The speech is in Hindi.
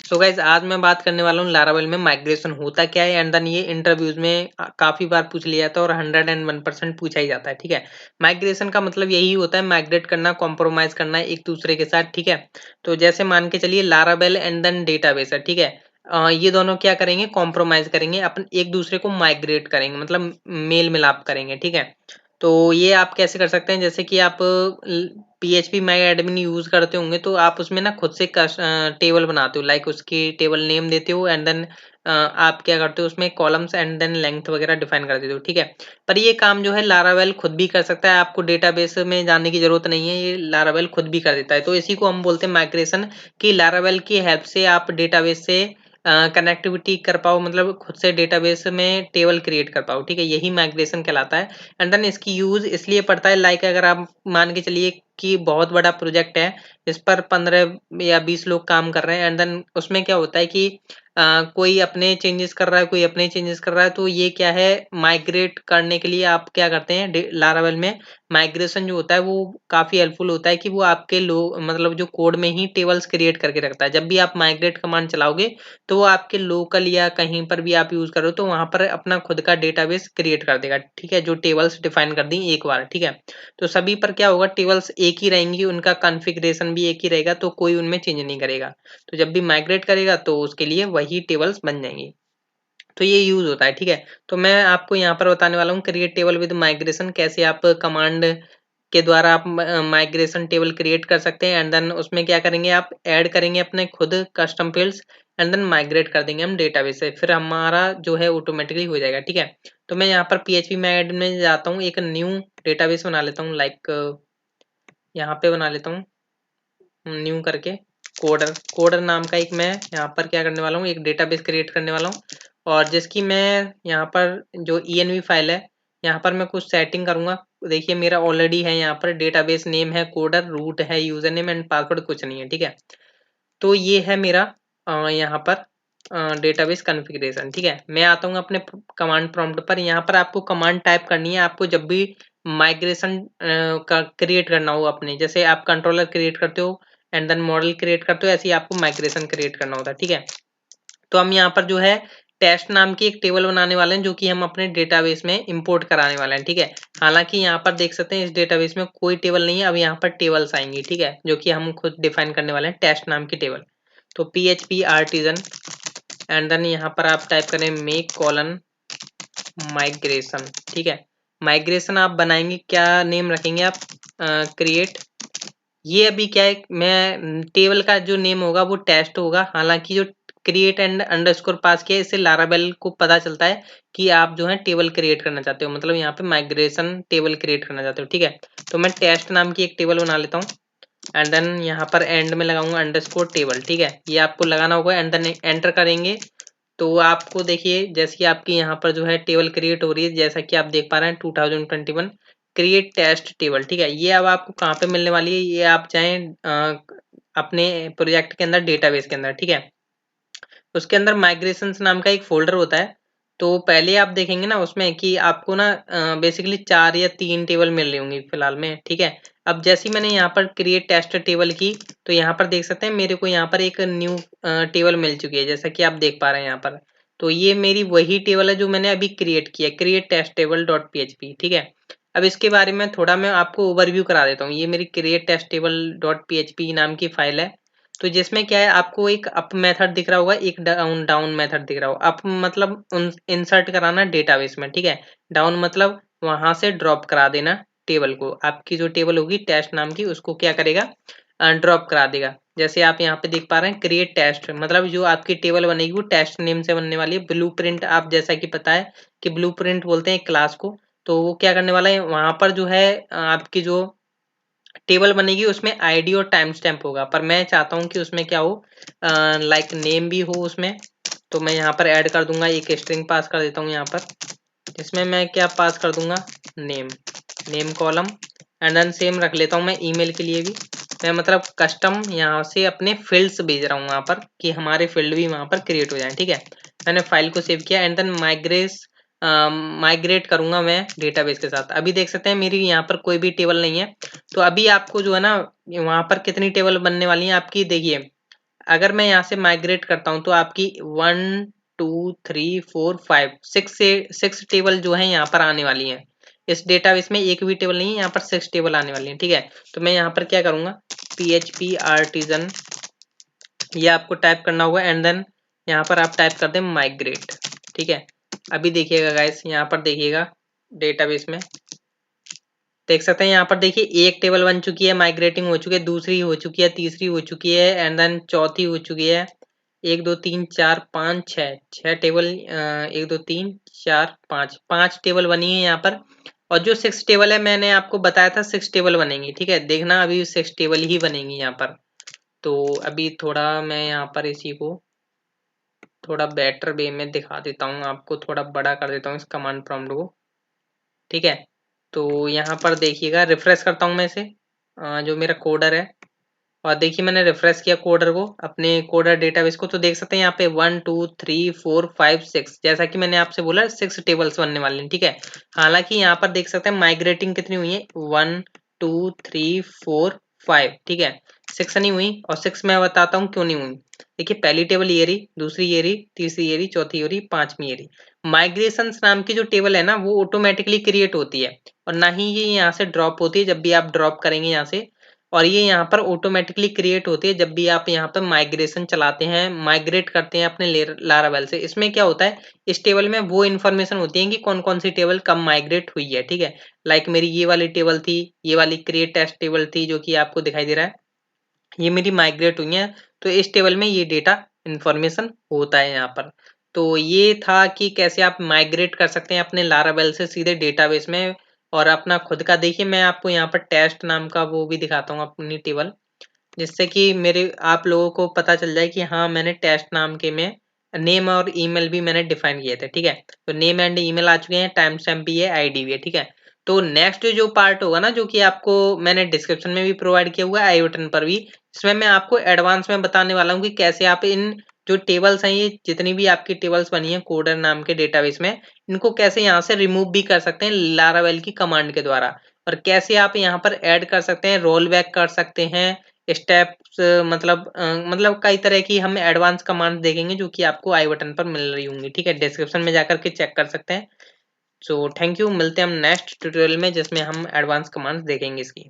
सो गाइज आज मैं बात करने वाला हूँ लारावेल में माइग्रेशन होता क्या है एंड देन ये इंटरव्यूज में काफी बार पूछ लिया जाता है और 101% पूछा ही जाता है। ठीक है, माइग्रेशन का मतलब यही होता है माइग्रेट करना, कॉम्प्रोमाइज करना एक दूसरे के साथ। ठीक है, तो जैसे मान के चलिए लारावेल एंड देन डेटाबेस है। ठीक है, ये दोनों क्या करेंगे, कॉम्प्रोमाइज करेंगे, अपन एक दूसरे को माइग्रेट करेंगे, मतलब मेल मिलाप करेंगे। ठीक है, तो ये आप कैसे कर सकते हैं, जैसे कि आप PHP माई एडमिन यूज करते होंगे तो आप उसमें ना खुद से टेबल बनाते हो, लाइक उसकी टेबल नेम देते हो एंड देन आप क्या करते हो उसमें कॉलम्स एंड देन लेंथ वगैरह डिफाइन कर देते हो। ठीक है, पर ये काम जो है लारावेल खुद भी कर सकता है, आपको डेटाबेस में जाने की जरूरत नहीं है, ये लारावेल खुद भी कर देता है। तो इसी को हम बोलते हैं माइग्रेशन, कि लारावेल की हेल्प से आप डेटाबेस से कनेक्टिविटी कर पाओ, मतलब खुद से डेटाबेस में टेबल क्रिएट कर पाओ। ठीक है, यही माइग्रेशन कहलाता है। एंड देन इसकी यूज इसलिए पड़ता है, लाइक अगर आप मान के चलिए कि बहुत बड़ा प्रोजेक्ट है, इस पर 15 या 20 लोग काम कर रहे हैं एंड देन उसमें क्या होता है कि कोई अपने चेंजेस कर रहा है, कोई अपने चेंजेस कर रहा है, तो ये क्या है, माइग्रेट करने के लिए आप क्या करते हैं लारावेल में माइग्रेशन जो होता है वो काफी हेल्पफुल होता है कि वो आपके मतलब जो कोड में ही टेबल्स क्रिएट करके रखता है। जब भी आप माइग्रेट कमांड चलाओगे तो वो आपके लोकल या कहीं पर भी आप यूज करो तो वहां पर अपना खुद का डेटाबेस क्रिएट कर देगा। ठीक है, जो टेबल्स डिफाइन कर दी एक बार। ठीक है, तो सभी पर क्या होगा, टेबल्स एक ही रहेंगी, उनका कॉन्फ़िगरेशन भी एक ही रहेगा, तो कोई उनमें चेंज नहीं करेगा। तो जब भी माइग्रेट करेगा तो उसके लिए वही टेबल्स बन जाएंगी। तो ये यूज होता है। ठीक है, तो मैं आपको यहाँ पर बताने वाला हूँ क्रिएट टेबल विद माइग्रेशन, कैसे आप कमांड के द्वारा आप माइग्रेशन टेबल क्रिएट कर सकते हैं। एंड देन उसमें क्या करेंगे, आप ऐड करेंगे अपने खुद custom fields and then migrate कर देंगे हम डेटाबेस से, फिर हमारा जो है ऑटोमेटिकली हो जाएगा। ठीक है, तो मैं यहाँ पर PHP में जाता हूँ, एक न्यू डेटाबेस बना लेता हूँ, लाइक यहाँ पे बना लेता हूँ न्यू करके कोडर कोडर नाम का एक मैं यहाँ पर क्या करने वाला हूँ, एक डेटाबेस क्रिएट करने वाला हूँ। और जिसकी मैं यहाँ पर जो env फाइल है, यहाँ पर मैं कुछ सेटिंग करूंगा। देखिए मेरा ऑलरेडी है, यहाँ पर डेटाबेस नेम है कोडर, रूट है, यूजर नेम एंड पासवर्ड कुछ नहीं है। ठीक है, तो ये है मेरा यहाँ पर डेटाबेस कॉन्फ़िगरेशन। ठीक है, मैं आता हूँ अपने कमांड प्रॉम्प्ट पर, यहाँ पर आपको कमांड टाइप करनी है। आपको जब भी माइग्रेशन का क्रिएट करना हो, अपने जैसे आप कंट्रोलर क्रिएट करते हो एंड देन मॉडल क्रिएट करते हो, ऐसे ही आपको माइग्रेशन क्रिएट करना होता है। ठीक है, तो हम यहाँ पर जो है टेस्ट नाम की एक टेबल बनाने वाले हैं, जो कि हम अपने डेटाबेस में इंपोर्ट कराने वाले हैं। ठीक है, हालांकि यहाँ पर देख सकते हैं इस डेटाबेस में कोई टेबल नहीं है, अब यहाँ पर टेबल्स आएंगी। ठीक है, जो कि हम खुद डिफाइन करने वाले हैं टेस्ट नाम की टेबल। तो PHP आर्टिजन एंड देन यहाँ पर आप टाइप करें मेक कॉलन माइग्रेशन। ठीक है, माइग्रेशन आप बनाएंगे, क्या नेम रखेंगे आप, क्रिएट। ये अभी क्या है, मैं टेबल का जो नेम होगा वो टेस्ट होगा, हालांकि जो क्रिएट एंड अंडरस्कोर पास किया है इससे लारावेल को पता चलता है कि आप जो है टेबल क्रिएट करना चाहते हो, मतलब यहाँ पे माइग्रेशन टेबल क्रिएट करना चाहते हो। ठीक है, तो मैं टेस्ट नाम की एक टेबल बना लेता हूँ एंड देन यहाँ पर एंड में लगाऊंगा अंडरस्कोर टेबल। ठीक है, ये आपको लगाना होगा एंड देन एंटर करेंगे तो आपको देखिए जैसे कि आपकी यहाँ पर जो है टेबल क्रिएट हो रही है, जैसा कि आप देख पा रहे हैं 2021 क्रिएट टेस्ट टेबल। ठीक है, ये अब आपको कहाँ पे मिलने वाली है, ये आप चाहें अपने प्रोजेक्ट के अंदर डेटाबेस के अंदर। ठीक है, उसके अंदर माइग्रेशन नाम का एक फोल्डर होता है। तो पहले आप देखेंगे ना उसमें कि आपको ना बेसिकली 4 या 3 टेबल मिल रही होंगी फिलहाल में। ठीक है, अब जैसे मैंने यहाँ पर क्रिएट टेस्ट टेबल की तो यहाँ पर देख सकते हैं मेरे को यहाँ पर एक न्यू टेबल मिल चुकी है, जैसा कि आप देख पा रहे हैं यहाँ पर। तो ये मेरी वही टेबल है जो मैंने अभी क्रिएट किया, create test table dot PHP। ठीक है, अब इसके बारे में थोड़ा मैं आपको ओवरव्यू करा देता हूँ। ये मेरी create test table dot PHP नाम की फाइल है। तो जिसमें क्या है, आपको एक अप मेथड दिख रहा होगा, एक डाउन डाउन मेथड दिख रहा होगा। अप मतलब इंसर्ट कराना डेटाबेस में। ठीक है, डाउन मतलब वहां से ड्रॉप करा देना टेबल को, आपकी जो टेबल होगी टेस्ट नाम की उसको क्या करेगा, ड्रॉप करा देगा। जैसे आप यहाँ पे देख पा रहे हैं क्रिएट टेस्ट, मतलब जो आपकी टेबल बनेगी वो टेस्ट नेम से बनने वाली है। ब्लूप्रिंट आप जैसा कि पता है कि ब्लूप्रिंट बोलते हैं क्लास को, तो वो क्या करने वाला है, वहां पर जो है आपकी जो टेबल बनेगी उसमें आईडी और टाइम स्टैम्प होगा, पर मैं चाहता हूँ कि उसमें क्या हो, लाइक नेम भी हो उसमें। तो मैं यहाँ पर ऐड कर दूंगा, एक स्ट्रिंग पास कर देता हूँ यहाँ पर, जिसमें मैं क्या पास कर दूंगा, name, name column and then same रख लेता हूँ मैं ईमेल के लिए भी। मैं मतलब कस्टम यहाँ से अपने फील्ड्स भेज रहा हूँ वहाँ पर, कि हमारे फील्ड भी वहाँ पर क्रिएट हो जाए। ठीक है, मैंने फाइल को सेव किया एंड देन माइग्रेट करूंगा मैं डेटाबेस के साथ। अभी देख सकते हैं मेरी यहाँ पर कोई भी टेबल नहीं है। तो अभी आपको जो है ना वहाँ पर कितनी टेबल बनने वाली है आपकी, देखिए अगर मैं यहाँ से माइग्रेट करता हूँ तो आपकी 1 2 3 4 5 6 टेबल जो है यहाँ पर आने वाली हैं। इस डेटाबेस में एक भी टेबल नहीं है, यहाँ पर 6 टेबल आने वाली हैं। ठीक है, तो मैं यहाँ पर क्या करूँगा, PHP आर्टिजन ये आपको टाइप करना होगा एंड देन यहाँ पर आप टाइप कर दें माइग्रेट। ठीक है, अभी देखिएगा गाइस, यहाँ पर देखिएगा डेटाबेस में देख सकते हैं, यहाँ पर देखिए एक टेबल बन चुकी है, माइग्रेटिंग हो चुकी है, दूसरी हो चुकी है, तीसरी हो चुकी है एंड देन चौथी हो चुकी है। 1 2 3 4 5 6 टेबल, 1 2 3 4 5 टेबल बनी है यहाँ पर। और जो 6 टेबल है मैंने आपको बताया था 6 टेबल बनेंगी। ठीक है, देखना अभी 6 टेबल ही बनेंगी यहाँ पर। तो अभी थोड़ा मैं यहाँ पर इसी को थोड़ा बेटर वे में दिखा देता हूँ आपको, थोड़ा बड़ा कर देता हूँ इस कमांड प्रॉम्प्ट को। ठीक है, तो यहाँ पर देखिएगा, रिफ्रेश करता हूँ मैं इसे, जो मेरा कोडर है, और देखिए मैंने रिफ्रेश किया कोडर को, अपने कोडर डेटाबेस को, तो देख सकते हैं यहाँ पे 1 2 3 4 5 6, जैसा कि मैंने आपसे बोला 6 टेबल्स बनने वाले हैं। ठीक है, हालांकि यहाँ पर देख सकते हैं माइग्रेटिंग कितनी हुई है, 1 2 3 4 5। ठीक है, 6 नहीं हुई, और 6 मैं बताता हूँ क्यों नहीं हुई। देखिए पहली टेबल ये रही, दूसरी ये रही, तीसरी ये रही, चौथी ये रही, पांचवी ये रही। माइग्रेशन नाम की जो टेबल है ना वो ऑटोमेटिकली क्रिएट होती है, और ना ही ये यहाँ से ड्रॉप होती है जब भी आप ड्रॉप करेंगे यहाँ से, और ये यहाँ पर ऑटोमेटिकली क्रिएट होती है जब भी आप यहाँ पर माइग्रेशन चलाते हैं, माइग्रेट करते हैं अपने लारावेल से। इसमें क्या होता है, इस टेबल में वो इन्फॉर्मेशन होती है कि कौन कौन सी टेबल कब माइग्रेट हुई है। ठीक है, लाइक मेरी ये वाली टेबल थी, ये वाली क्रिएट टेस्ट टेबल थी जो कि आपको दिखाई दे रहा है, ये मेरी माइग्रेट हुई है, तो इस टेबल में ये डेटा इंफॉर्मेशन होता है यहाँ पर। तो ये था कि कैसे आप माइग्रेट कर सकते हैं अपने लारावेल से सीधे डेटाबेस में, और अपना खुद का। देखिए मैं आपको यहाँ पर टेस्ट नाम का वो भी दिखाता हूँ अपनी टेबल, जिससे कि मेरे आप लोगों को पता चल जाए कि हाँ मैंने टेस्ट नाम के में नेम और ईमेल भी मैंने डिफाइन किए थे। ठीक है, तो नेम एंड ईमेल आ चुके हैं, टाइम स्टैम्प भी है, आईडी भी है। ठीक है, तो नेक्स्ट जो पार्ट होगा ना, जो कि आपको मैंने डिस्क्रिप्शन में भी प्रोवाइड किया हुआ है, आई बटन पर भी, इसमें मैं आपको एडवांस में बताने वाला हूँ कि कैसे आप इन जो टेबल्स हैं, ये जितनी भी आपकी टेबल्स बनी है कोडर नाम के डेटाबेस में, इनको कैसे यहाँ से रिमूव भी कर सकते हैं लारावेल की कमांड के द्वारा, और कैसे आप यहाँ पर ऐड कर सकते हैं, रोल बैक कर सकते हैं स्टेप्स, मतलब कई तरह की हम एडवांस कमांड देखेंगे जो कि आपको आई बटन पर मिल रही होंगी। ठीक है, डिस्क्रिप्शन में जाकर के चेक कर सकते हैं। सो थैंक यू, मिलते हैं हम नेक्स्ट ट्यूटोरियल में जिसमें हम एडवांस कमांड्स देखेंगे इसकी।